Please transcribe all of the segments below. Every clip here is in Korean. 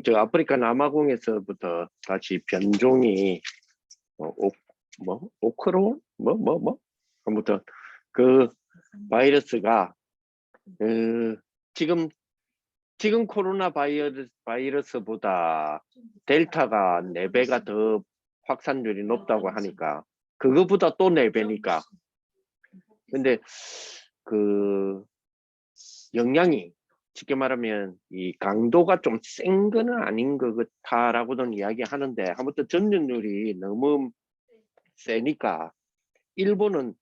저 아프리카 남아공에서부터 다시 변종이 오크론 아무튼 그 바이러스가 지금 코로나 바이러스보다 델타가 4배가 더 확산률이 높다고 하니까 그거보다 또 4배니까. 근데 그 영향이 쉽게 말하면 이 강도가 좀 센 거는 아닌 것 같다라고는 이야기하는데, 아무튼 전염률이 너무 세니까 일본은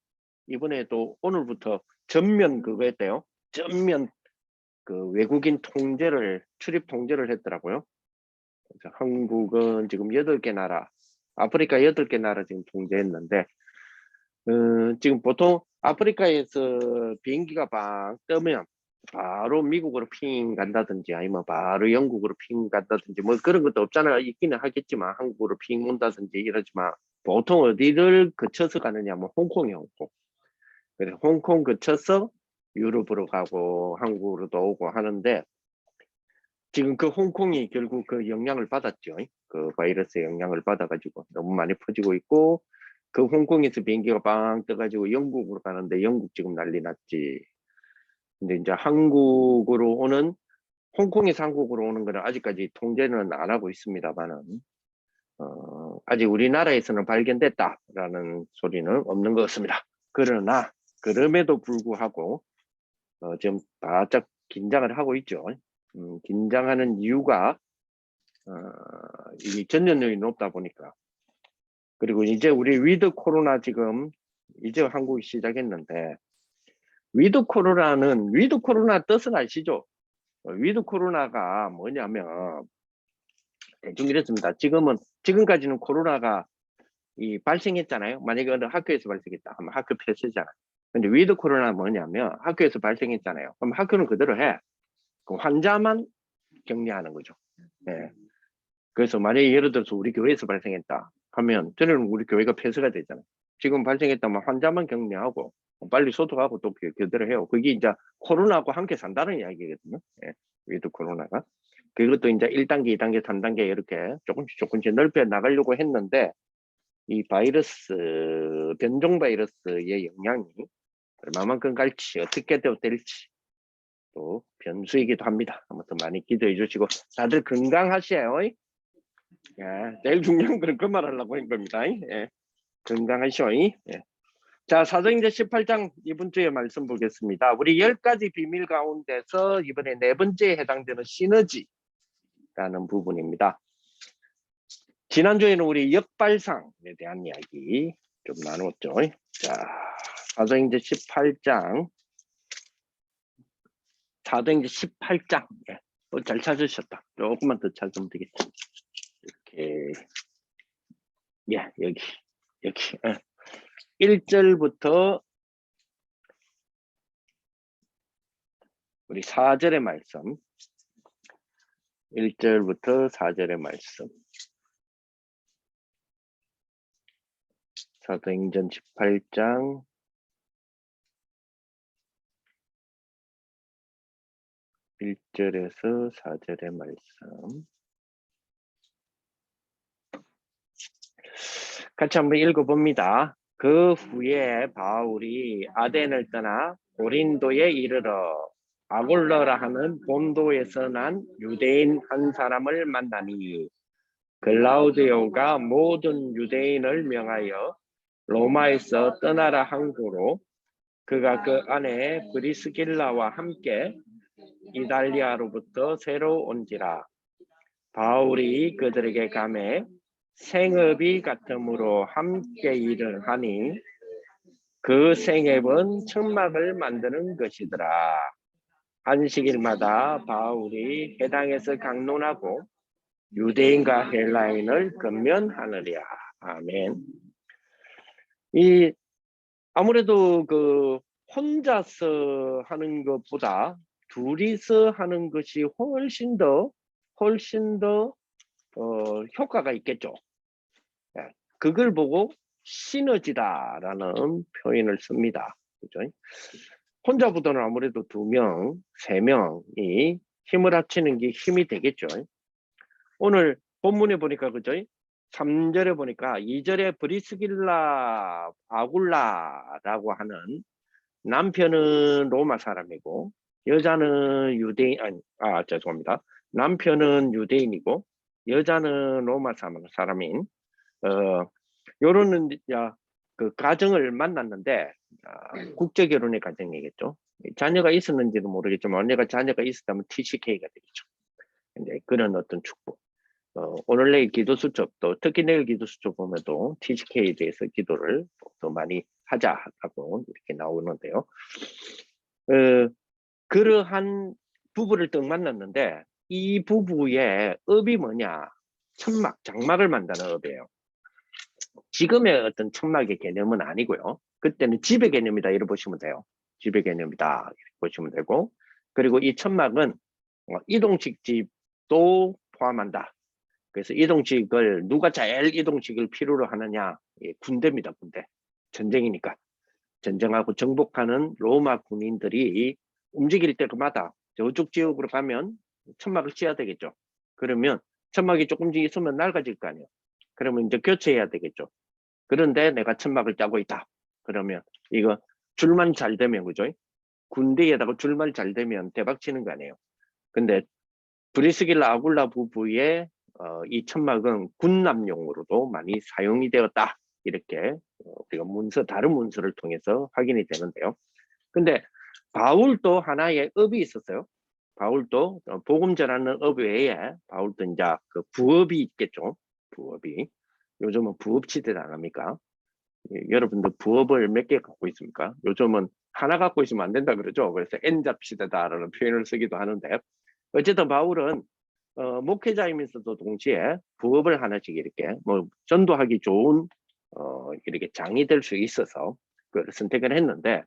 이번에도 오늘부터 전면 그거 했대요. 전면 그 외국인 출입 통제를 했더라고요. 그래서 한국은 지금 8개 나라, 아프리카 8개 나라 지금 통제했는데, 지금 보통 아프리카에서 비행기가 막 뜨면 바로 미국으로 핑 간다든지 아니면 바로 영국으로 핑 간다든지 뭐 그런 것도 없잖아요. 있기는 하겠지만 한국으로 핑 온다든지 이러지만 보통 어디를 거쳐서 가느냐면 홍콩이 오고, 그래서 홍콩 거쳐서 유럽으로 가고 한국으로도 오고 하는데, 지금 그 홍콩이 결국 그 영향을 받았죠. 그 바이러스의 영향을 받아가지고 너무 많이 퍼지고 있고, 그 홍콩에서 비행기가 빵 떠가지고 영국으로 가는데 영국 지금 난리 났지. 근데 이제 홍콩에서 한국으로 오는 거는 아직까지 통제는 안 하고 있습니다만은, 아직 우리나라에서는 발견됐다라는 소리는 없는 것 같습니다. 그러나 그럼에도 불구하고 지금 바짝 긴장을 하고 있죠. 긴장하는 이유가 이 전염률이 높다 보니까. 그리고 이제 우리 위드 코로나 지금 이제 한국이 시작했는데, 위드 코로나 뜻은 아시죠? 위드 코로나가 뭐냐면 대충 이랬습니다. 지금까지는 코로나가 발생했잖아요. 만약에 어느 학교에서 발생했다 하면 학교 폐쇄잖아요. 근데 위드 코로나는 뭐냐면 학교에서 발생했잖아요. 그럼 학교는 그대로 해. 그럼 환자만 격리하는 거죠. 네. 그래서 만약에 예를 들어서 우리 교회에서 발생했다 하면 저는 우리 교회가 폐쇄가 되잖아요. 지금 발생했다면 환자만 격리하고 빨리 소독하고 또 그대로 해요. 그게 이제 코로나하고 함께 산다는 이야기거든요. 예, 위드 코로나가. 그것도 이제 1단계, 2단계, 3단계 이렇게 조금씩 넓혀 나가려고 했는데, 이 변종 바이러스의 영향이 얼마만큼 갈지, 어떻게 될지 또 변수이기도 합니다. 아무튼 많이 기대해 주시고 다들 건강하세요. 예, 제일 중요한 건 그 말하려고 한 겁니다. 예, 건강하시오. 예. 자, 사도행전 18장 이번 주에 말씀 보겠습니다. 우리 10가지 비밀 가운데서 이번에 4번째에 해당되는 시너지라는 부분입니다. 지난주에는 우리 역발상에 대한 이야기 좀 나눴죠. 자, 사도행전 18장. 예. 잘 찾으셨다. 조금만 더 찾으면 되겠다. 이렇게. 예, 여기. 예. 1절부터 우리 4절의 말씀. 1절부터 4절의 말씀. 사도행전 18장 1절에서 4절의 말씀. 같이 한번 읽어봅니다. 그 후에 바울이 아덴을 떠나 고린도에 이르러 아골러라 하는 본도에서 난 유대인 한 사람을 만나니, 글라우디오가 모든 유대인을 명하여 로마에서 떠나라 한 고로 그가 그 안에 브리스길라와 함께 이달리아로부터 새로 온지라. 바울이 그들에게 감해 생업이 같으므로 함께 일을 하니 그 생업은 천막을 만드는 것이더라. 안식일마다 바울이 회당에서 강론하고 유대인과 헬라인을 권면하느랴. 아멘. 아무래도 그 혼자서 하는 것보다 둘이서 하는 것이 훨씬 더 효과가 있겠죠. 그걸 보고 시너지다라는 표현을 씁니다. 그죠? 혼자보다는 아무래도 2명, 3명이 힘을 합치는 게 힘이 되겠죠. 오늘 본문에 보니까 그죠? 3절에 보니까 2절에 브리스길라 아굴라라고 하는 남편은 로마 사람이고 여자는 유대인 죄송합니다. 남편은 유대인이고 여자는 로마 사람인 요런 그 가정을 만났는데 국제 결혼의 가정이겠죠. 자녀가 있었는지도 모르겠지만 언니가 자녀가 있었다면 TCK가 되겠죠. 이제 그런 어떤 축복. 오늘 내일 기도 수첩도 특히 내일 기도 수첩 보면도 TCK에 대해서 기도를 더 많이 하자라고 이렇게 나오는데요. 그러한 부부를 딱 만났는데 이 부부의 업이 뭐냐? 천막, 장막을 만드는 업이에요. 지금의 어떤 천막의 개념은 아니고요. 그때는 집의 개념이다 이렇게 보시면 돼요. 집의 개념이다 이렇게 보시면 되고, 그리고 이 천막은 이동식 집도 포함한다. 그래서 이동식을 누가 제일 이동식을 필요로 하느냐? 군대입니다. 군대. 전쟁이니까. 전쟁하고 정복하는 로마 군인들이 움직일 때마다 저쪽 지역으로 가면 천막을 치야 되겠죠. 그러면 천막이 조금씩 있으면 낡아질 거 아니에요. 그러면 이제 교체해야 되겠죠. 그런데 내가 천막을 짜고 있다. 그러면 이거 줄만 잘 되면 그죠? 군대에다가 줄만 잘 되면 대박 치는 거 아니에요. 근데 브리스길라 아굴라 부부의 이 천막은 군남용으로도 많이 사용이 되었다. 이렇게 우리가 다른 문서를 통해서 확인이 되는데요. 근데 바울도 하나의 업이 있었어요. 바울도 복음 전하는 업 외에 바울도 이제 그 부업이 있겠죠. 부업이. 요즘은 부업 시대다 아닙니까? 여러분들 부업을 몇 개 갖고 있습니까? 요즘은 하나 갖고 있으면 안 된다 그러죠. 그래서 N잡 시대다라는 표현을 쓰기도 하는데 어쨌든 바울은 목회자이면서도 동시에 부업을 하나씩 이렇게 전도하기 좋은 이렇게 장이 될 수 있어서 그걸 선택을 했는데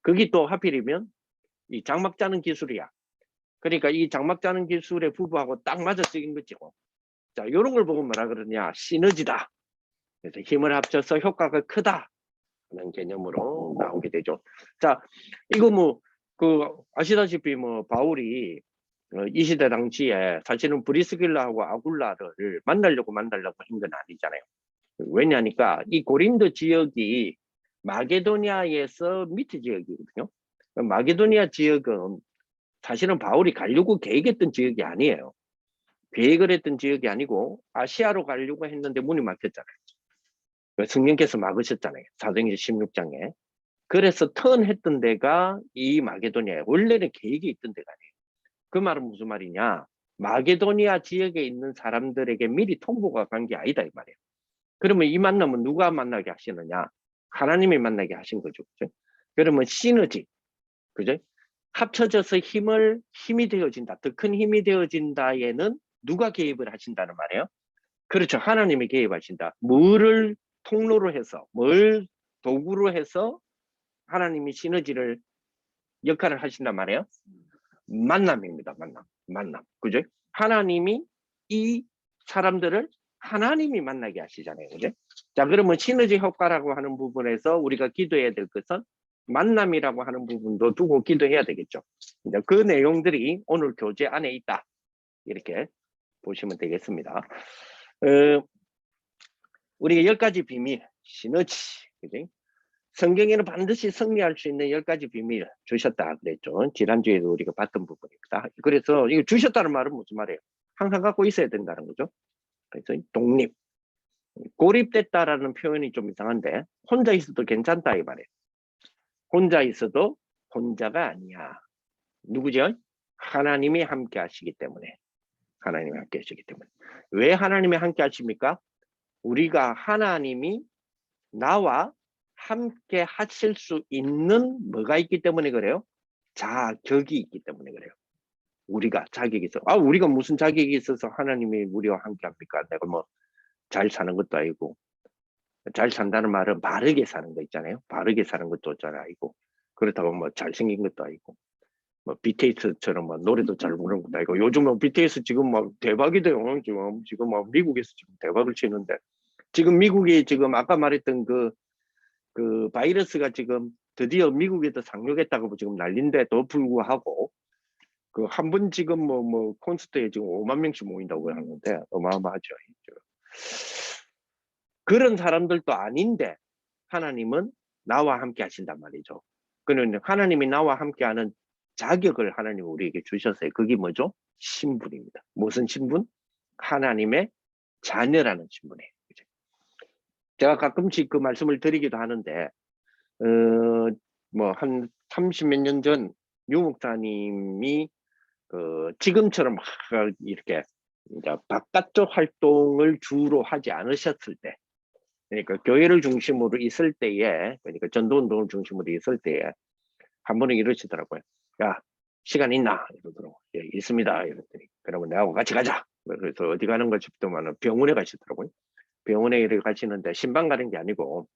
그게 또 하필이면 이 장막 짜는 기술이야. 그러니까 이 장막 짜는 기술의 부부하고 딱 맞아 쓰인 거죠. 자, 이런 걸 보고 뭐라 그러냐? 시너지다. 그래서 힘을 합쳐서 효과가 크다. 라는 개념으로 나오게 되죠. 자, 이거 아시다시피 바울이 이 시대 당시에 사실은 브리스길라하고 아굴라를 만나려고 한 건 아니잖아요. 왜냐니까 이 고린도 지역이 마게도니아에서 밑에 지역이거든요. 마게도니아 지역은 사실은 바울이 가려고 계획했던 지역이 아니에요. 계획을 했던 지역이 아니고 아시아로 가려고 했는데 문이 막혔잖아요. 성령께서 막으셨잖아요. 사도행전 16장에. 그래서 턴했던 데가 이 마게도니아에 원래는 계획이 있던 데가 아니에요. 그 말은 무슨 말이냐? 마게도니아 지역에 있는 사람들에게 미리 통보가 간 게 아니다 이 말이에요. 그러면 이 만남은 누가 만나게 하시느냐? 하나님이 만나게 하신 거죠. 그죠? 그러면 시너지, 그죠? 합쳐져서 힘이 되어진다. 더 큰 힘이 되어진다에는 누가 개입을 하신다는 말이에요? 그렇죠. 하나님이 개입하신다. 뭐를 통로로 해서, 뭘 도구로 해서 하나님이 시너지를 역할을 하신단 말이에요? 만남입니다. 만남. 그죠? 하나님이 이 사람들을 하나님이 만나게 하시잖아요. 그죠? 자, 그러면 시너지 효과라고 하는 부분에서 우리가 기도해야 될 것은 만남이라고 하는 부분도 두고 기도해야 되겠죠. 이제 그 내용들이 오늘 교재 안에 있다. 이렇게 보시면 되겠습니다. 우리가 10가지 비밀, 시너지. 그죠? 성경에는 반드시 승리할 수 있는 10가지 비밀 주셨다 그랬죠. 지난주에도 우리가 봤던 부분입니다. 그래서 이거 주셨다는 말은 무슨 말이에요? 항상 갖고 있어야 된다는 거죠. 그래서 독립, 고립됐다라는 표현이 좀 이상한데 혼자 있어도 괜찮다 이 말이에요. 혼자 있어도 혼자가 아니야. 누구죠? 하나님이 함께 하시기 때문에. 하나님이 함께 하시기 때문에. 왜 하나님이 함께 하십니까? 우리가 하나님이 나와 함께 하실 수 있는 뭐가 있기 때문에 그래요? 자격이 있기 때문에 그래요. 우리가 자격이 있어. 우리가 무슨 자격이 있어서 하나님이 우리와 함께 합니까? 내가 잘 사는 것도 아니고. 잘 산다는 말은 바르게 사는 거 있잖아요. 바르게 사는 것도 잘 아니고. 그렇다고 잘생긴 것도 아니고. BTS처럼 노래도 잘 부르는 것도 아니고. 요즘은 BTS 지금 대박이돼요. 지금 미국에서 지금 대박을 치는데. 지금 미국이 지금 아까 말했던 그 바이러스가 지금 드디어 미국에도 상륙했다고 지금 난린데도 불구하고 그 한 번 지금 뭐 콘서트에 지금 5만 명씩 모인다고 하는데 어마어마하죠. 그런 사람들도 아닌데 하나님은 나와 함께 하신단 말이죠. 그는 하나님이 나와 함께하는 자격을 하나님 우리에게 주셨어요. 그게 뭐죠? 신분입니다. 무슨 신분? 하나님의 자녀라는 신분이에요. 제가 가끔씩 그 말씀을 드리기도 하는데 뭐 한 30몇 년 전 유목사님이 지금처럼 막 이렇게 이제 바깥쪽 활동을 주로 하지 않으셨을 때, 그러니까 교회를 중심으로 있을 때에, 그러니까 전도운동을 중심으로 있을 때에 한 번은 이러시더라고요. 야, 시간 있나? 이러더라고요. 예, 있습니다. 이랬더니 그러면 내하고 같이 가자. 그래서 어디 가는 거 싶더만 병원에 가시더라고요. 병원에 가시는데 신방 가는 게 아니고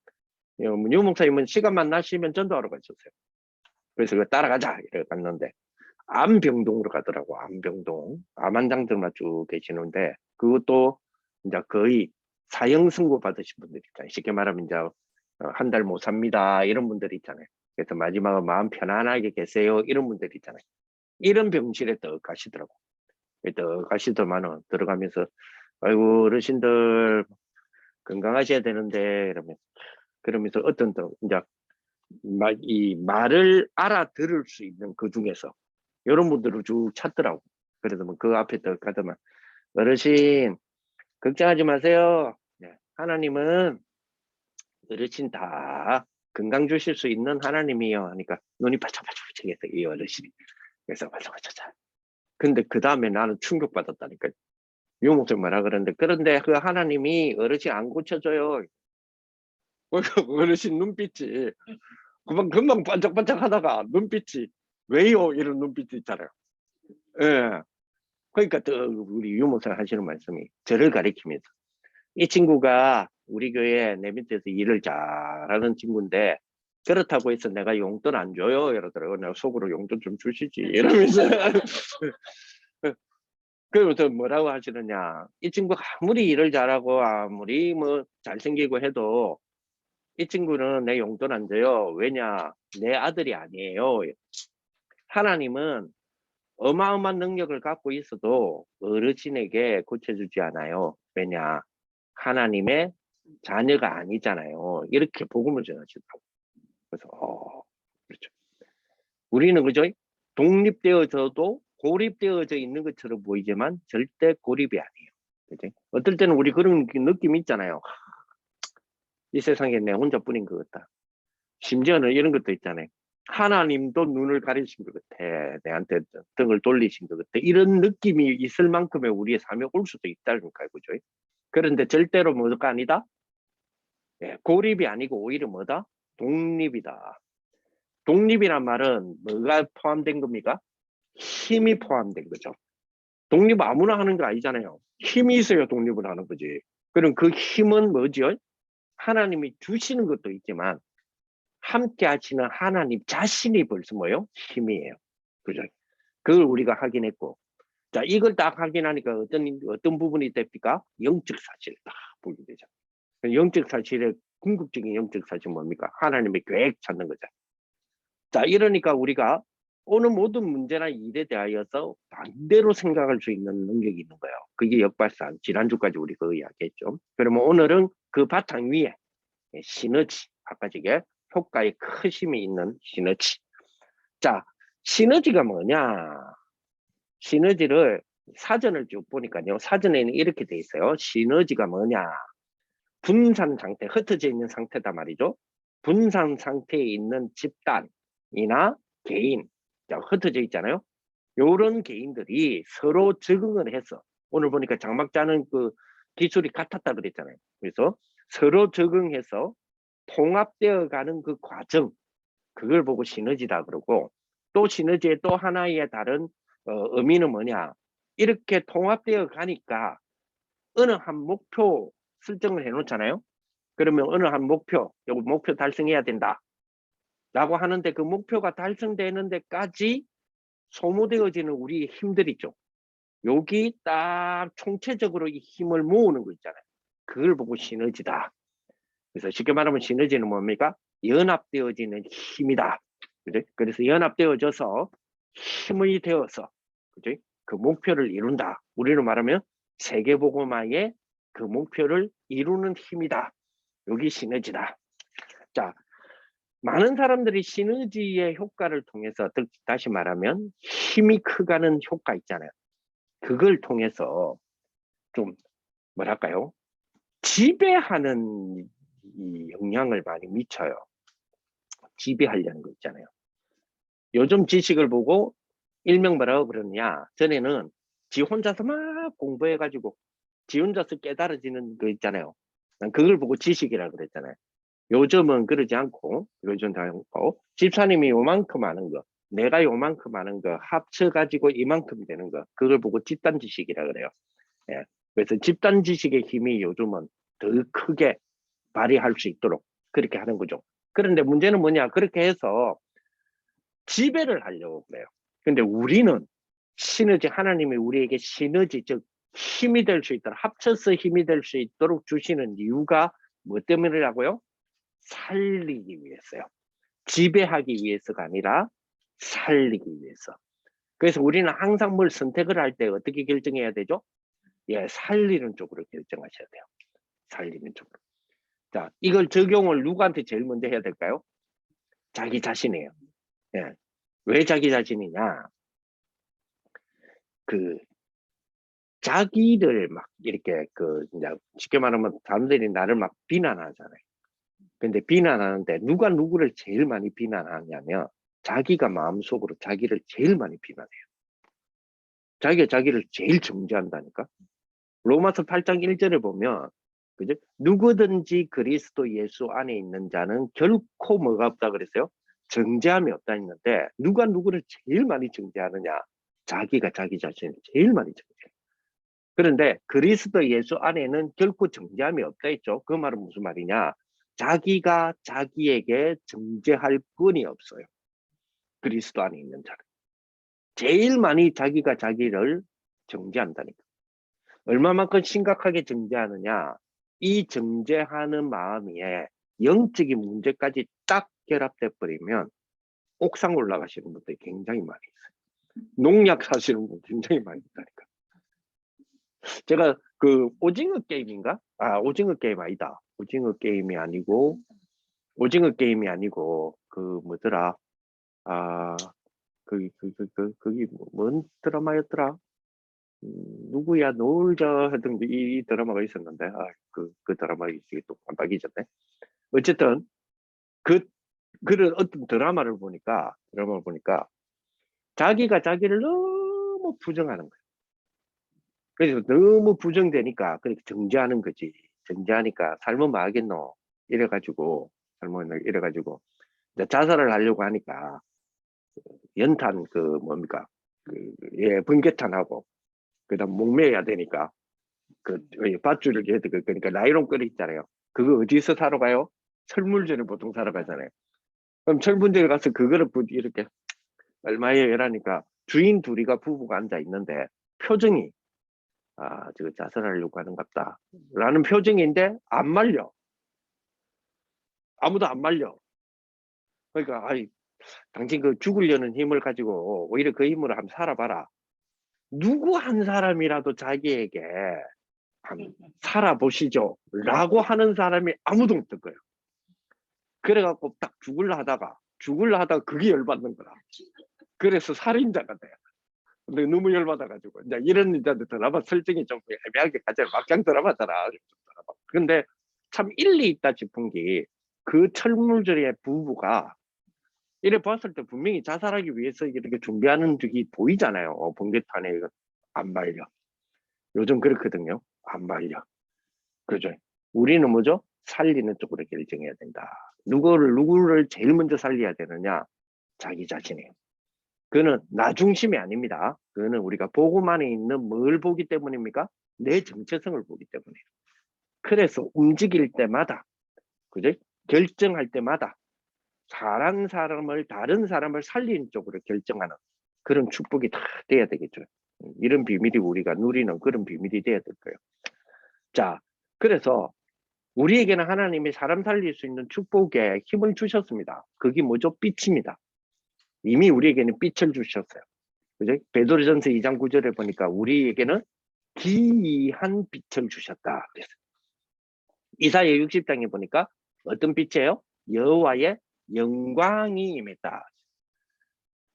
유 목사님은 시간만 나시면 전도하러 가셨어요. 그래서 따라가자 이래 갔는데 암병동으로 가더라고. 암병동. 암환자들만 쭉 계시는데 그것도 이제 거의 사형 선고 받으신 분들 있잖아요. 쉽게 말하면 이제 한 달 못 삽니다 이런 분들 있잖아요. 그래서 마지막에 마음 편안하게 계세요 이런 분들 있잖아요. 이런 병실에 더 가시더라고. 더 가시더만은 들어가면서 아이고 어르신들 건강하셔야 되는데 그러면서 어떤 이제 이 말을 알아들을 수 있는 그 중에서 이런 분들을 쭉 찾더라고. 그래서 그 앞에 더 가더만 어르신 걱정하지 마세요. 네, 하나님은 어르신 다 건강 주실 수 있는 하나님이요 하니까 눈이 바짝바짝해서 이 어르신이. 그래서 바짝바짝. 근데 그 다음에 나는 충격받았다니까. 유목사님 뭐라 그러는데 그런데 그 하나님이 어르신 안 고쳐줘요. 어르신 눈빛이 금방 반짝반짝 하다가 눈빛이 왜요? 이런 눈빛이 있잖아요. 예. 그러니까 또 우리 유목사 하시는 말씀이 저를 가리키면서 이 친구가 우리 교회 내 밑에서 일을 잘하는 친구인데 그렇다고 해서 내가 용돈 안 줘요 이러더라고요. 내가 속으로 용돈 좀 주시지 이러면서 그러면서 뭐라고 하시느냐 이 친구가 아무리 일을 잘하고 아무리 뭐 잘생기고 해도 이 친구는 내 용돈 안 줘요. 왜냐 내 아들이 아니에요. 하나님은 어마어마한 능력을 갖고 있어도 어르신에게 고쳐주지 않아요. 왜냐 하나님의 자녀가 아니잖아요. 이렇게 복음을 전하시더라고요. 그래서 그렇죠. 우리는 그죠? 독립되어져도 고립되어져 있는 것처럼 보이지만 절대 고립이 아니에요. 그죠? 어떨 때는 우리 그런 느낌이 있잖아요. 이 세상에 내 혼자뿐인 것 같다. 심지어는 이런 것도 있잖아요. 하나님도 눈을 가리신 것 같아. 내한테 등을 돌리신 것 같아. 이런 느낌이 있을 만큼의 우리의 삶에 올 수도 있다는 거예요. 그죠? 그런데 절대로 뭐가 아니다? 예, 고립이 아니고 오히려 뭐다? 독립이다. 독립이란 말은 뭐가 포함된 겁니까? 힘이 포함된 거죠. 독립 아무나 하는 거 아니잖아요. 힘이 있어야 독립을 하는 거지. 그럼 그 힘은 뭐죠? 하나님이 주시는 것도 있지만 함께 하시는 하나님 자신이 벌써 뭐예요? 힘이에요. 그죠? 그걸 우리가 확인했고. 자, 이걸 딱 확인하니까 어떤 부분이 됩니까? 영적 사실을 딱 보게 되죠. 영적 사실의 궁극적인 영적 사실은 뭡니까? 하나님의 계획 찾는 거죠. 자, 이러니까 우리가 오늘 모든 문제나 일에 대하여서 반대로 생각할 수 있는 능력이 있는 거예요. 그게 역발상. 지난주까지 우리 그거 이야기했죠. 그러면 오늘은 그 바탕 위에 시너지, 바꿔지게 효과의 크심이 있는 시너지. 자, 시너지가 뭐냐? 시너지를 사전을 쭉 보니까요. 사전에는 이렇게 돼 있어요. 시너지가 뭐냐? 분산 상태, 흩어져 있는 상태다 말이죠. 분산 상태에 있는 집단이나 개인, 흩어져 있잖아요. 요런 개인들이 서로 적응을 해서 오늘 보니까 장막자는 그 기술이 같았다 그랬잖아요. 그래서 서로 적응해서 통합되어 가는 그 과정, 그걸 보고 시너지다 그러고 또 시너지의 또 하나의 다른 의미는 뭐냐? 이렇게 통합되어 가니까 어느 한 목표 설정을 해놓잖아요. 그러면 어느 한 목표, 요거 목표 달성해야 된다. 라고 하는데 그 목표가 달성되는 데까지 소모되어지는 우리의 힘들 있죠. 여기 딱 총체적으로 이 힘을 모으는 거 있잖아요. 그걸 보고 시너지다. 그래서 쉽게 말하면 시너지는 뭡니까? 연합되어지는 힘이다. 그죠? 그래서 연합되어져서 힘이 되어서 그지? 그 목표를 이룬다. 우리로 말하면 세계복음화의 그 목표를 이루는 힘이다. 여기 시너지다. 자, 많은 사람들이 시너지의 효과를 통해서, 다시 말하면 힘이 크가는 효과 있잖아요. 그걸 통해서 좀 뭐랄까요? 지배하는 이 영향을 많이 미쳐요. 지배하려는 거 있잖아요. 요즘 지식을 보고 일명 뭐라고 그러냐, 전에는 지 혼자서 막 공부해가지고 지 혼자서 깨달아지는 거 있잖아요. 난 그걸 보고 지식이라 그랬잖아요. 요즘은 그러지 않고, 집사님이 요만큼 아는 거, 내가 요만큼 아는 거 합쳐가지고 이만큼 되는 거, 그걸 보고 집단 지식이라 그래요. 예. 그래서 집단 지식의 힘이 요즘은 더 크게 발휘할 수 있도록 그렇게 하는 거죠. 그런데 문제는 뭐냐, 그렇게 해서 지배를 하려고 그래요. 근데 우리는 시너지, 하나님이 우리에게 시너지, 즉 힘이 될 수 있도록, 합쳐서 힘이 될 수 있도록 주시는 이유가 뭐 때문이라고요? 살리기 위해서요. 지배하기 위해서가 아니라 살리기 위해서. 그래서 우리는 항상 뭘 선택을 할 때 어떻게 결정해야 되죠? 예, 살리는 쪽으로 결정하셔야 돼요. 살리는 쪽으로. 자, 이걸 적용을 누구한테 제일 먼저 해야 될까요? 자기 자신이에요. 예. 왜 자기 자신이냐? 그 자기를 막 이렇게 이제 쉽게 말하면 사람들이 나를 막 비난하잖아요. 근데 비난하는데 누가 누구를 제일 많이 비난하냐면 자기가 마음속으로 자기를 제일 많이 비난해요. 자기가 자기를 제일 정죄한다니까. 로마서 8장 1절에 보면, 그죠? 누구든지 그리스도 예수 안에 있는 자는 결코 뭐가 없다 그랬어요? 정죄함이 없다 했는데 누가 누구를 제일 많이 정죄하느냐? 자기가 자기 자신을 제일 많이 정죄해요. 그런데 그리스도 예수 안에는 결코 정죄함이 없다 했죠. 그 말은 무슨 말이냐? 자기가 자기에게 정죄할 권이 없어요. 그리스도 안에 있는 자는. 제일 많이 자기가 자기를 정죄한다니까. 얼마만큼 심각하게 정죄하느냐? 이 정죄하는 마음에 영적인 문제까지 딱 결합돼 버리면 옥상 올라가시는 분들이 굉장히 많이 있어요. 농약 사시는 분 굉장히 많이 있다니까. 제가 그 오징어 게임인가? 아, 오징어 게임 아니다. 오징어 게임이 아니고 그 뭐더라? 아, 그게 뭔 드라마였더라? 누구야 놀자 하던 이 드라마가 있었는데, 그 드라마 이게 또 깜빡 잊었네. 어쨌든 그 그런 어떤 드라마를 보니까 자기가 자기를 너무 부정하는 거예요. 그래서 너무 부정되니까 그렇게 정죄하는 거지. 정죄하니까 삶은 뭐 하겠노? 이래가지고 삶은 이래가지고 이제 자살을 하려고 하니까 연탄 뭡니까? 예, 번개탄하고 그다음 목매야 되니까 밧줄을 해야 되고, 그러니까 나이론 끈 있잖아요. 그거 어디서 사러 가요? 철물점에 보통 사러 가잖아요. 그럼 철물점에 가서 그거를 이렇게 얼마에 이라니까 주인 둘이가 부부가 앉아 있는데 표정이 저거 자살하려고 하는 것 같다 라는 표정인데 안 말려. 아무도 안 말려. 그러니까 당신 그 죽으려는 힘을 가지고 오히려 그 힘으로 한번 살아봐라. 누구 한 사람이라도 자기에게 살아보시죠 라고 하는 사람이 아무도 없을 거예요. 그래갖고 딱 죽을라 하다가 그게 열받는 거라. 그래서 살인자가 돼. 근데 너무 열받아가지고 이제 이런 이제 드라마 설정이 좀 애매하게 가자. 막장 드라마잖아. 근데 참 일리 있다 싶은 게 그 철물점의 부부가 이래 봤을 때 분명히 자살하기 위해서 이렇게 준비하는 적이 보이잖아요. 번개탄에 안 말려. 요즘 그렇거든요. 안 말려. 그죠? 우리는 뭐죠? 살리는 쪽으로 결정해야 된다. 누구를 제일 먼저 살려야 되느냐? 자기 자신이에요. 그거는 나 중심이 아닙니다. 그거는 우리가 복음 안에 있는 뭘 보기 때문입니까? 내 정체성을 보기 때문이에요. 그래서 움직일 때마다, 그죠? 결정할 때마다 다른 사람을 살리는 쪽으로 결정하는 그런 축복이 다 돼야 되겠죠. 이런 비밀이 우리가 누리는 그런 비밀이 돼야 될 거예요. 자, 그래서 우리에게는 하나님이 사람 살릴 수 있는 축복에 힘을 주셨습니다. 그게 뭐죠? 빛입니다. 이미 우리에게는 빛을 주셨어요. 그죠? 베드로전서 2장 9절에 보니까 우리에게는 기이한 빛을 주셨다. 그래서 이사야 60장에 보니까 어떤 빛이에요? 여호와의 영광이 임했다.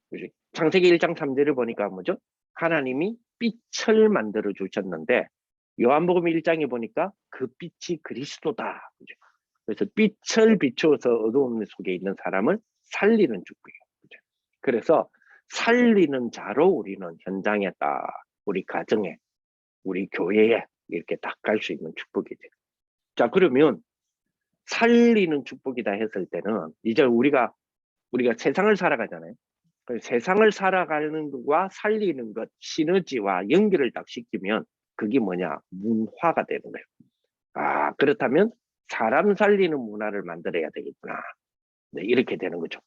그죠? 창세기 1장 3절을 보니까 뭐죠? 하나님이 빛을 만들어 주셨는데 요한복음 1장에 보니까 그 빛이 그리스도다. 그죠? 그래서 빛을 비추어서 어두움 속에 있는 사람을 살리는 축복이에요. 그죠? 그래서 살리는 자로 우리는 현장에 딱 우리 가정에 우리 교회에 이렇게 딱 갈 수 있는 축복이죠. 자, 그러면 살리는 축복이다 했을 때는 이제 우리가 세상을 살아가잖아요. 세상을 살아가는 것과 살리는 것, 시너지와 연결을 딱 시키면 그게 뭐냐? 문화가 되는 거예요. 아, 그렇다면 사람 살리는 문화를 만들어야 되겠구나. 네, 이렇게 되는 거죠.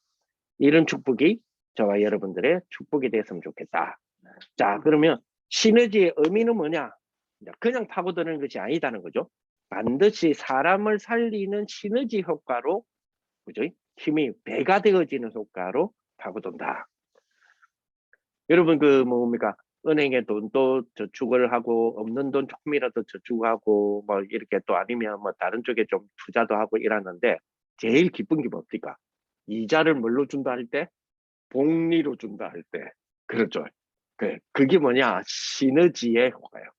이런 축복이 저와 여러분들의 축복이 됐으면 좋겠다. 자, 그러면 시너지의 의미는 뭐냐? 그냥 파고드는 것이 아니다는 거죠. 반드시 사람을 살리는 시너지 효과로, 그죠? 힘이 배가 되어지는 효과로 파고든다. 여러분, 뭡니까? 은행에 돈도 저축을 하고, 없는 돈 조금이라도 저축하고, 뭐, 이렇게 또 아니면 뭐, 다른 쪽에 좀 투자도 하고 이러는데, 제일 기쁜 게 뭡니까? 이자를 뭘로 준다 할 때? 복리로 준다 할 때. 그렇죠. 그게 뭐냐? 시너지의 효과예요.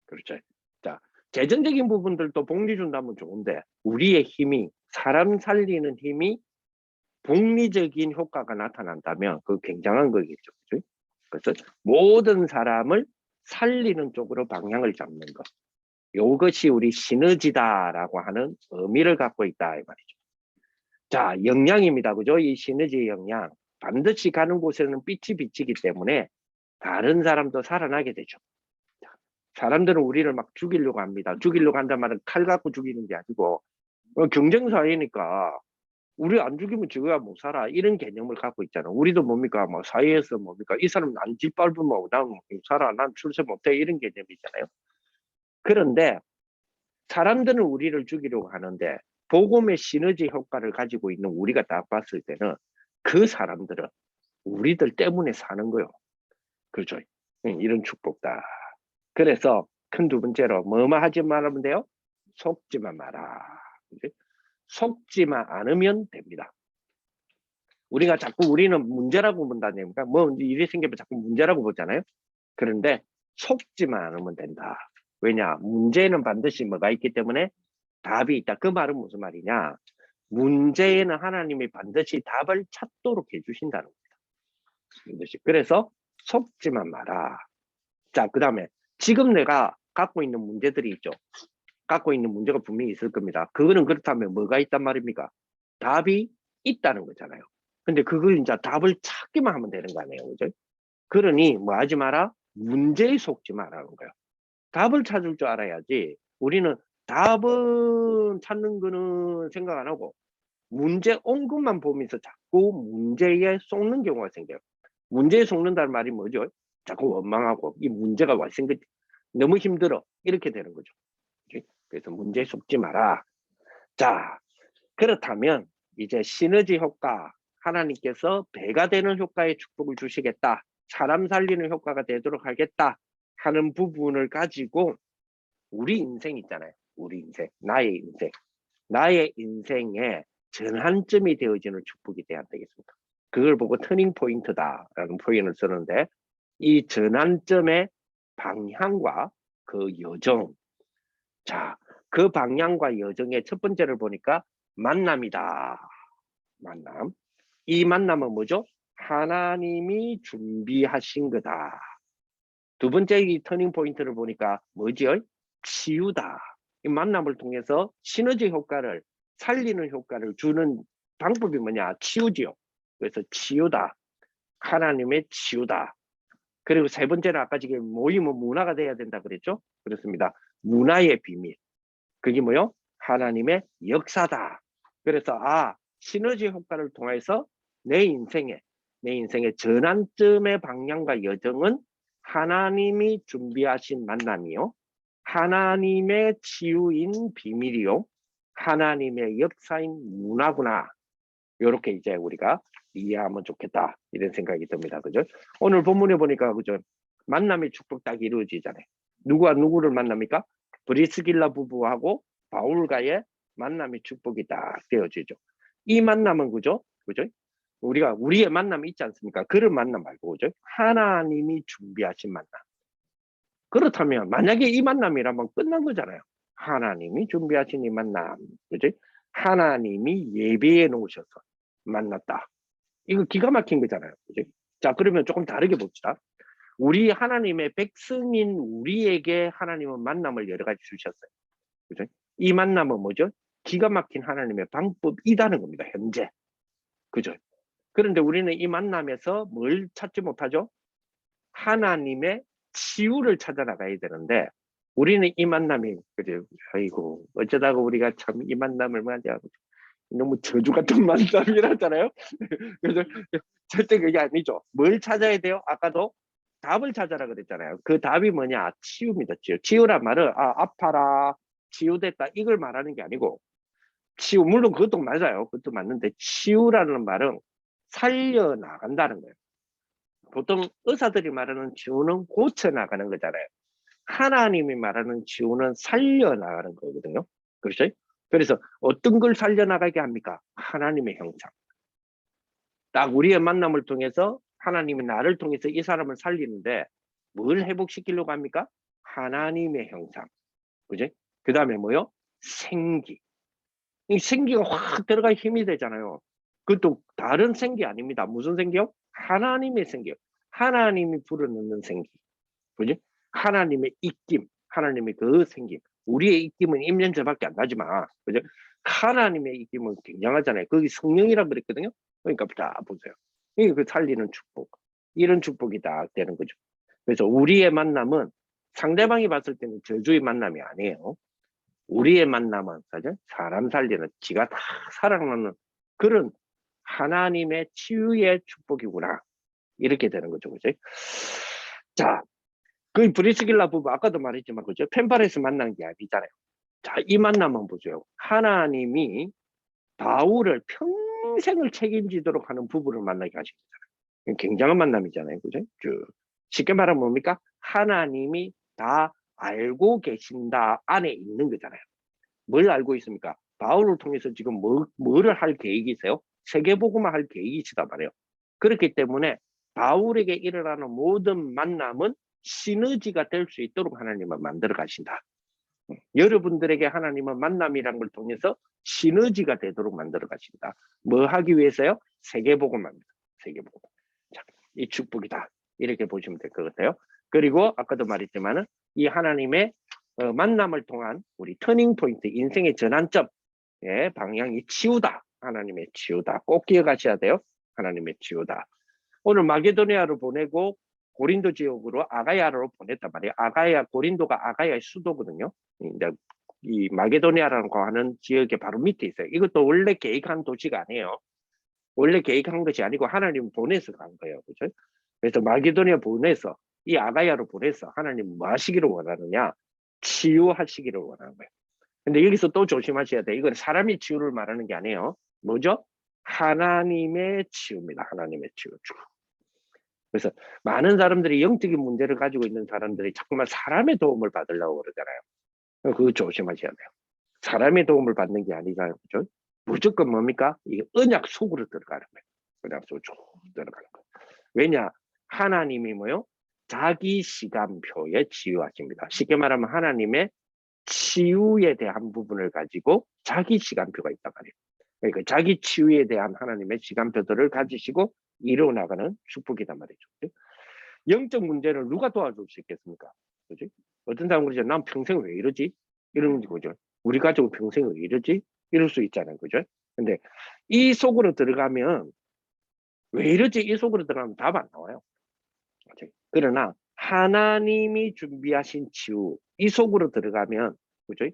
그렇죠. 자, 재정적인 부분들도 복리 준다면 좋은데, 우리의 힘이, 사람 살리는 힘이 복리적인 효과가 나타난다면, 그 굉장한 거겠죠. 그렇죠? 그래서 모든 사람을 살리는 쪽으로 방향을 잡는 것. 이것이 우리 시너지다라고 하는 의미를 갖고 있다 이 말이죠. 자, 영향입니다. 그죠? 이 시너지의 영향. 반드시 가는 곳에는 빛이 비치기 때문에 다른 사람도 살아나게 되죠. 사람들은 우리를 막 죽이려고 합니다. 죽이려고 한단 말은 칼 갖고 죽이는 게 아니고 경쟁 사회니까 우리 안 죽이면 저거야 못 살아 이런 개념을 갖고 있잖아. 우리도 뭡니까 뭐 사회에서 뭡니까 이 사람 안 짓밟으면 난 살아 난 출세 못해 이런 개념이잖아요. 그런데 사람들은 우리를 죽이려고 하는데 복음의 시너지 효과를 가지고 있는 우리가 딱 봤을 때는 그 사람들은 우리들 때문에 사는 거요. 그렇죠. 이런 축복다. 그래서 큰 두 번째로 뭐만 하지 말면 돼요? 속지만 마라. 속지만 않으면 됩니다. 우리가 자꾸 우리는 문제라고 본다니까 뭐 일이 생기면 자꾸 문제라고 보잖아요. 그런데 속지만 않으면 된다. 왜냐? 문제는 반드시 뭐가 있기 때문에 답이 있다. 그 말은 무슨 말이냐? 문제에는 하나님이 반드시 답을 찾도록 해주신다는 겁니다. 그래서 속지만 마라. 자, 그 다음에 지금 내가 갖고 있는 문제들이 있죠. 갖고 있는 문제가 분명히 있을 겁니다. 그거는 그렇다면 뭐가 있단 말입니까? 답이 있다는 거잖아요. 근데 그걸 이제 답을 찾기만 하면 되는 거 아니에요. 그죠? 그러니 뭐 하지 마라? 문제에 속지 마라는 거예요. 답을 찾을 줄 알아야지. 우리는 답은 찾는 거는 생각 안 하고 문제 온 것만 보면서 자꾸 문제에 속는 경우가 생겨요. 문제에 속는다는 말이 뭐죠? 자꾸 원망하고 이 문제가 발생돼 너무 힘들어 이렇게 되는 거죠. 그래서 문제에 속지 마라. 자, 그렇다면 이제 시너지 효과 하나님께서 배가 되는 효과의 축복을 주시겠다. 사람 살리는 효과가 되도록 하겠다 하는 부분을 가지고 우리 인생 있잖아요. 우리 인생, 나의 인생에 전환점이 되어지는 축복이 돼야 되겠습니다. 그걸 보고 터닝 포인트다라는 표현을 쓰는데 이 전환점의 방향과 그 여정, 자, 그 방향과 여정의 첫 번째를 보니까 만남이다. 만남. 이 만남은 뭐죠? 하나님이 준비하신 거다. 두 번째 이 터닝 포인트를 보니까 뭐지요? 치유다. 이 만남을 통해서 시너지 효과를 살리는 효과를 주는 방법이 뭐냐? 치유지요. 그래서 치유다. 하나님의 치유다. 그리고 세 번째는 아까 지금 모임은 문화가 돼야 된다 그랬죠? 그렇습니다. 문화의 비밀. 그게 뭐요? 하나님의 역사다. 그래서 시너지 효과를 통해서 내 인생의 전환점의 방향과 여정은 하나님이 준비하신 만남이요. 하나님의 치유인 비밀이요. 하나님의 역사인 문화구나. 이렇게 이제 우리가 이해하면 좋겠다 이런 생각이 듭니다. 그죠? 오늘 본문에 보니까 그죠? 만남의 축복 딱 이루어지잖아요. 누구와 누구를 만납니까? 브리스길라 부부하고 바울과의 만남의 축복이 딱 되어지죠. 이 만남은 그죠? 그죠? 우리가 우리의 만남이 있지 않습니까? 그런 만남 말고 그죠? 하나님이 준비하신 만남. 그렇다면 만약에 이 만남이라면 끝난 거잖아요. 하나님이 준비하신 이 만남, 그죠? 하나님이 예배해 놓으셔서 만났다. 이거 기가 막힌 거잖아요. 그죠? 자, 그러면 조금 다르게 봅시다. 우리 하나님의 백성인 우리에게 하나님은 만남을 여러 가지 주셨어요. 그죠? 이 만남은 뭐죠? 기가 막힌 하나님의 방법이라는 겁니다. 현재. 그죠? 그런데 우리는 이 만남에서 뭘 찾지 못하죠? 하나님의 치유를 찾아 나가야 되는데 우리는 이 만남이 그죠? 아이고 어쩌다가 우리가 참 이 만남을 맞이하고 너무 저주 같은 만남이라잖아요. 그래서 절대 그게 아니죠. 뭘 찾아야 돼요? 아까도 답을 찾아라 그랬잖아요. 그 답이 뭐냐? 치유입니다. 치유. 치유란 말은 아파라, 치유됐다 이걸 말하는 게 아니고 치유 물론 그것도 맞아요. 그것도 맞는데 치유라는 말은 살려나간다는 거예요. 보통 의사들이 말하는 치유는 고쳐나가는 거잖아요. 하나님이 말하는 치유는 살려나가는 거거든요. 그렇죠? 그래서 어떤 걸 살려나가게 합니까? 하나님의 형상. 딱 우리의 만남을 통해서 하나님이 나를 통해서 이 사람을 살리는데 뭘 회복시키려고 합니까? 하나님의 형상. 그죠? 그 다음에 뭐요? 생기. 이 생기가 확 들어가 힘이 되잖아요. 그것도 다른 생기 아닙니다. 무슨 생기요? 하나님의 생기요. 하나님이 불어넣는 생기. 그지? 하나님의 입김, 하나님의 그 생김. 우리의 입김은 임년제밖에 안 나지만, 그죠? 하나님의 입김은 굉장하잖아요. 거기 성령이라 그랬거든요. 그러니까 자 보세요. 이게 그 살리는 축복. 이런 축복이 다 되는 거죠. 그래서 우리의 만남은 상대방이 봤을 때는 저주의 만남이 아니에요. 우리의 만남은 그죠? 사람 살리는 지가 다 사랑하는 그런 하나님의 치유의 축복이구나. 이렇게 되는 거죠. 그죠? 자, 그 브리스길라 부부 아까도 말했지만 그죠? 펜팔에서 만난 게 아니잖아요. 자, 이 만남은 보세요. 하나님이 바울을 평생을 책임지도록 하는 부부를 만나게 하신 거잖아요. 굉장한 만남이잖아요. 그죠? 쉽게 말하면 뭡니까? 하나님이 다 알고 계신다 안에 있는 거잖아요. 뭘 알고 있습니까? 바울을 통해서 지금 뭐를 할 계획이세요? 세계복음을 할 계획이시단 말이에요. 그렇기 때문에 바울에게 일어나는 모든 만남은 시너지가 될 수 있도록 하나님은 만들어 가신다. 여러분들에게 하나님은 만남이란 걸 통해서 시너지가 되도록 만들어 가신다. 뭐 하기 위해서요? 세계복음합니다. 세계복음. 자, 이 축복이다. 이렇게 보시면 될 것 같아요. 그리고 아까도 말했지만은 이 하나님의 만남을 통한 우리 터닝 포인트, 인생의 전환점, 방향이 치유다. 하나님의 치유다. 꼭 기억하셔야 돼요. 하나님의 치유다. 오늘 마게도니아로 보내고 고린도 지역으로 아가야로 보냈단 말이에요. 아가야, 고린도가 아가야의 수도거든요. 이제 이 마게도니아라고 하는 지역의 바로 밑에 있어요. 이것도 원래 계획한 도시가 아니에요. 원래 계획한 것이 아니고 하나님 보내서 간 거예요. 그죠? 그래서 마게도니아 보내서 이 아가야로 보내서 하나님 뭐 하시기를 원하느냐? 치유하시기를 원하는 거예요. 근데 여기서 또 조심하셔야 돼요. 이건 사람이 치유를 말하는 게 아니에요. 뭐죠? 하나님의 치유입니다. 하나님의 치유. 그래서 많은 사람들이 영적인 문제를 가지고 있는 사람들이 자꾸만 사람의 도움을 받으려고 그러잖아요. 그거 조심하셔야 돼요. 사람의 도움을 받는 게 아니라 그죠? 무조건 뭡니까? 이 언약 속으로 들어가는 거예요. 언약 속으로 쭉 들어가는 거예요. 왜냐? 하나님이 뭐요? 자기 시간표에 치유하십니다. 쉽게 말하면 하나님의 치유에 대한 부분을 가지고 자기 시간표가 있단 말이에요. 그러니까 자기 치유에 대한 하나님의 시간표들을 가지시고 이루어나가는 축복이단 말이죠. 영적 문제를 누가 도와줄 수 있겠습니까? 그지? 어떤 사람은 그러죠. 난 평생 왜 이러지? 이런 거죠. 우리 가족은 평생 왜 이러지? 이럴 수 있잖아요. 그죠? 근데 이 속으로 들어가면 왜 이러지? 이 속으로 들어가면 답 안 나와요. 그치? 그러나 하나님이 준비하신 치유 이 속으로 들어가면 그죠?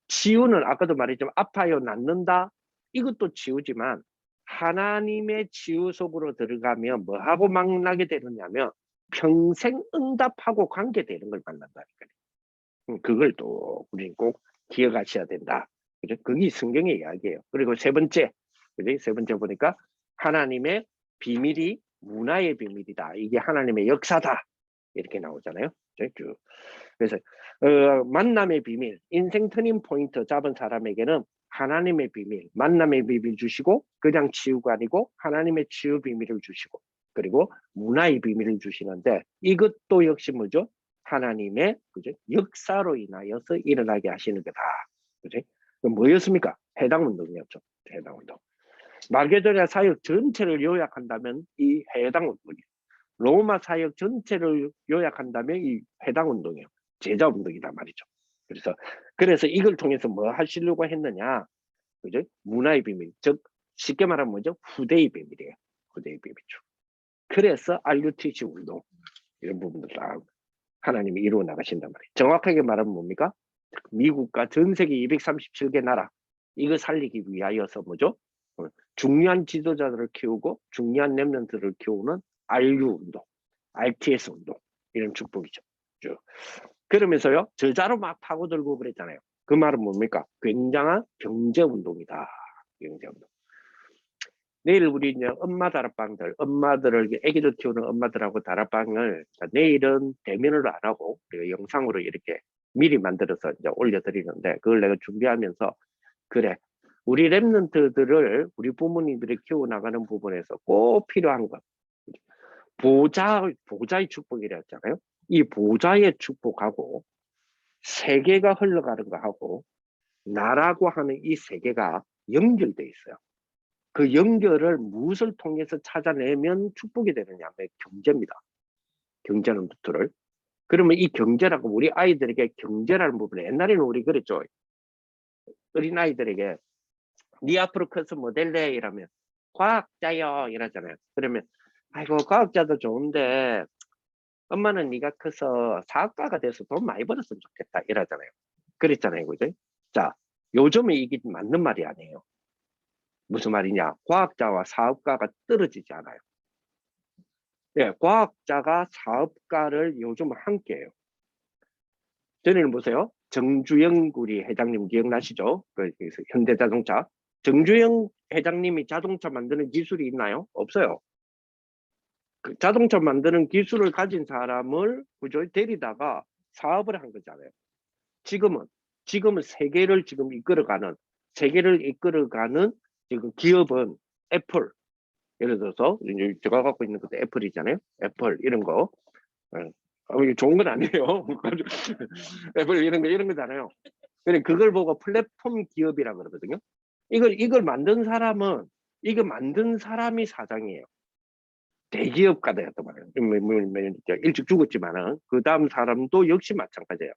치유는 아까도 말했지만 아파요, 낫는다. 이것도 치유지만 하나님의 치유 속으로 들어가면 뭐하고 만나게 되느냐면 평생 응답하고 관계되는 걸 만난다니까요. 그걸 또 우리는 꼭 기억하셔야 된다. 그죠? 그게 성경의 이야기예요. 그리고 세 번째, 그죠? 세 번째 보니까 하나님의 비밀이 문화의 비밀이다. 이게 하나님의 역사다. 이렇게 나오잖아요. 쭉. 그래서 만남의 비밀, 인생 터닝 포인트 잡은 사람에게는 하나님의 비밀, 만남의 비밀 주시고 그냥 치유가 아니고 하나님의 치유 비밀을 주시고 그리고 문화의 비밀을 주시는데 이것도 역시 뭐죠? 하나님의 그죠? 역사로 인하여서 일어나게 하시는 거다. 그죠? 뭐였습니까? 해당 운동이었죠. 해당 운동. 마게도냐 사역 전체를 요약한다면 이 해당 운동이에요. 로마 사역 전체를 요약한다면 이 해당 운동이에요. 제자 운동이란 말이죠. 그래서 이걸 통해서 뭐 하시려고 했느냐? 그죠? 문화의 비밀, 즉 쉽게 말하면 뭐죠? 후대의 비밀이에요. 후대의 비밀이죠. 그래서 RUTC 운동 이런 부분들 다 하나님이 이루어 나가신단 말이에요. 정확하게 말하면 뭡니까? 미국과 전 세계 237개 나라 이거 살리기 위하여서 뭐죠? 중요한 지도자들을 키우고 중요한 렘넌트를 키우는 RU 운동, RTS 운동 이런 축복이죠. 쭉. 그러면서요 저자로 막 파고들고 그랬잖아요. 그 말은 뭡니까? 굉장한 경제 운동이다. 경제 운동. 내일 우리 이제 엄마 다락방들, 엄마들을 애기들 키우는 엄마들하고 다락방을 내일은 대면으로 안 하고 우리가 영상으로 이렇게 미리 만들어서 이제 올려드리는데 그걸 내가 준비하면서 그래 우리 랩런트들을 우리 부모님들이 키워나가는 부분에서 꼭 필요한 것 보좌의 축복이라 했잖아요. 이 보좌의 축복하고 세계가 흘러가는 거하고 나라고 하는 이 세계가 연결돼 있어요. 그 연결을 무엇을 통해서 찾아내면 축복이 되느냐? 경제입니다. 경제는 루트를. 그러면 이 경제라고 우리 아이들에게 경제라는 부분에 옛날에는 우리 그랬죠. 어린아이들에게 네 앞으로 커서 뭐 될래? 이러면 과학자요 이러잖아요. 그러면 아이고 과학자도 좋은데 엄마는 네가 커서 사업가가 돼서 돈 많이 벌었으면 좋겠다 이러잖아요. 그랬잖아요. 그죠? 자, 요즘에 이게 맞는 말이 아니에요. 무슨 말이냐? 과학자와 사업가가 떨어지지 않아요. 예, 과학자가 사업가를 요즘 함께해요. 전에는 보세요. 정주영 우리 회장님 기억나시죠? 현대자동차. 정주영 회장님이 자동차 만드는 기술이 있나요? 없어요. 그 자동차 만드는 기술을 가진 사람을 그죠? 데리다가 사업을 한 거잖아요. 지금은 세계를 지금 이끌어가는 지금 기업은 애플. 예를 들어서 제가 갖고 있는 것도 애플이잖아요. 애플 이런 거. 이게 좋은 건 아니에요. 애플 이런 거잖아요. 근데 그걸 보고 플랫폼 기업이라 그러거든요. 이걸 만든 사람은 이거 만든 사람이 사장이에요. 대기업가였단 말이에요. 일찍 죽었지만은 그 다음 사람도 역시 마찬가지예요.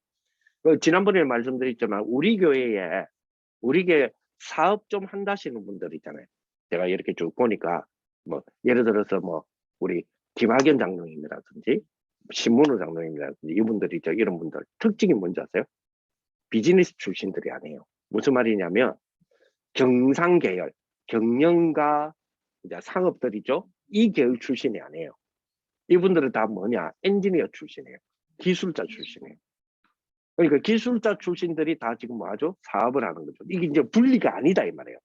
지난번에 말씀드렸지만 우리 교회 사업 좀 한다시는 분들 있잖아요. 제가 이렇게 쭉 보니까 뭐 예를 들어서 뭐 우리 김학연 장로님이라든지 신문호 장로님이라든지 이분들이 이런 분들 특징이 뭔지 아세요? 비즈니스 출신들이 아니에요. 무슨 말이냐면 경상계열, 경영가 이제 상업들이죠. 이 계열 출신이 아니에요. 이분들은 다 뭐냐? 엔지니어 출신이에요. 기술자 출신이에요. 그러니까 기술자 출신들이 다 지금 뭐 하죠? 사업을 하는 거죠. 이게 이제 분리가 아니다 이 말이에요.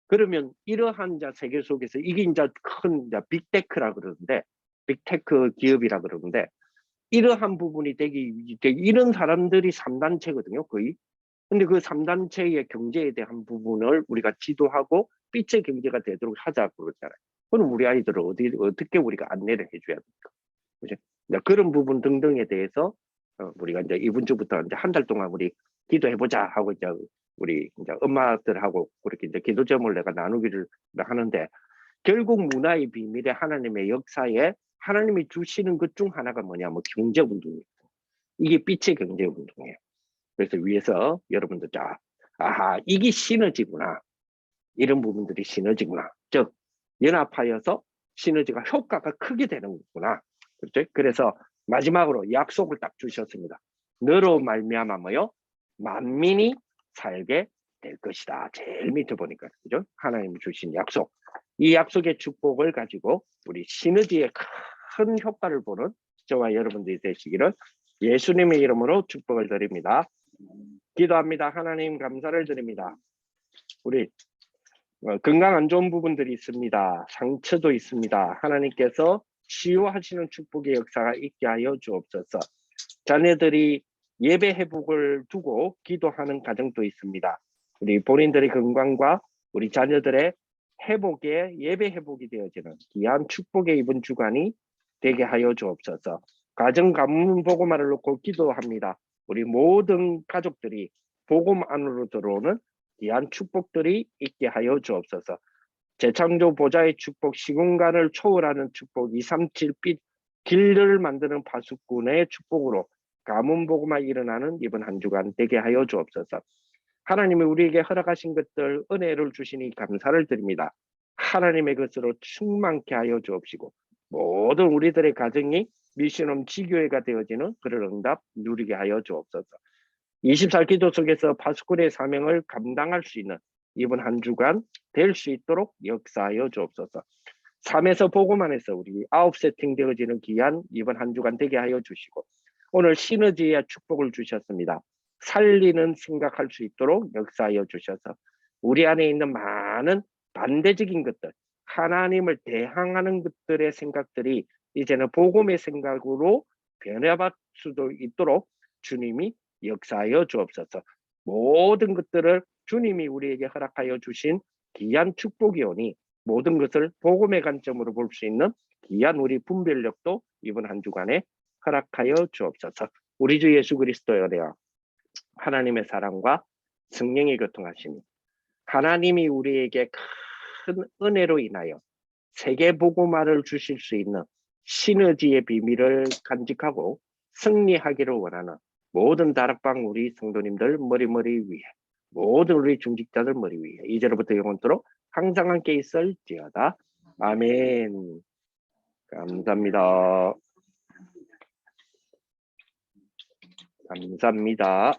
그러면 이러한 세계 속에서 이게 이제 큰 빅테크라 그러는데 빅테크 기업이라 그러는데 이러한 부분이 이런 사람들이 3단체거든요 거의. 근데 그 3단체의 경제에 대한 부분을 우리가 지도하고 빛의 경제가 되도록 하자고 그러잖아요. 그럼 우리 아이들을 어떻게 우리가 안내를 해줘야 됩니까? 그죠? 그런 부분 등등에 대해서 우리가 이제 이번 주부터 이제 한 달 동안 우리 기도해보자 하고 이제 우리 이제 엄마들하고 그렇게 이제 기도점을 내가 나누기를 하는데 결국 문화의 비밀에 하나님의 역사에 하나님이 주시는 것 중 하나가 뭐냐면 경제 운동이에요. 이게 빛의 경제 운동이에요. 그래서 위에서 여러분들 아하 이게 시너지구나. 이런 부분들이 시너지구나. 즉 연합하여서 시너지가 효과가 크게 되는 거구나. 그렇죠? 그래서 마지막으로 약속을 딱 주셨습니다. 너로 말미암아 뭐요? 만민이 살게 될 것이다. 제일 밑에 보니까 그죠? 하나님이 주신 약속. 이 약속의 축복을 가지고 우리 시너지의 큰 효과를 보는 저와 여러분들이 되시기를 예수님의 이름으로 축복을 드립니다. 기도합니다. 하나님 감사를 드립니다. 우리 건강 안 좋은 부분들이 있습니다. 상처도 있습니다. 하나님께서 치유하시는 축복의 역사가 있게 하여 주옵소서. 자녀들이 예배 회복을 두고 기도하는 가정도 있습니다. 우리 본인들의 건강과 우리 자녀들의 회복에 예배 회복이 되어지는 귀한 축복의 이번 주간이 되게 하여 주옵소서. 가정 가문 복음화를 놓고 기도합니다. 우리 모든 가족들이 복음 안으로 들어오는 귀한 축복들이 있게 하여 주옵소서. 재창조 보좌의 축복, 시공간을 초월하는 축복, 237빛 길을 만드는 파수꾼의 축복으로 가문 복음화 일어나는 이번 한 주간 되게 하여 주옵소서. 하나님이 우리에게 허락하신 것들 은혜를 주시니 감사를 드립니다. 하나님의 것으로 충만케 하여 주옵시고 모든 우리들의 가정이 미션홈 지교회가 되어지는 그런 응답 누리게 하여 주옵소서. 24 기도 속에서 파수꾼의 사명을 감당할 수 있는 이번 한 주간 될 수 있도록 역사하여 주옵소서. 3에서 복음안에서 우리 아웃 세팅 되어지는 귀한 이번 한 주간 되게 하여 주시고 오늘 시너지의 축복을 주셨습니다. 살리는 생각할 수 있도록 역사하여 주셔서 우리 안에 있는 많은 반대적인 것들, 하나님을 대항하는 것들의 생각들이 이제는 복음의 생각으로 변화받을 수도 있도록 주님이 역사하여 주옵소서. 모든 것들을 주님이 우리에게 허락하여 주신 귀한 축복이 오니 모든 것을 복음의 관점으로 볼 수 있는 귀한 우리 분별력도 이번 한 주간에 허락하여 주옵소서. 우리 주 예수 그리스도의 은혜와 하나님의 사랑과 성령의 교통하심이 하나님이 우리에게 큰 은혜로 인하여 세계 복음화를 주실 수 있는 시너지의 비밀을 간직하고 승리하기를 원하는 모든 다락방 우리 성도님들 머리 위에 모든 우리 중직자들 머리 위에 이제로부터 영원토록 항상 함께 있을지어다. 아멘. 감사합니다. 감사합니다.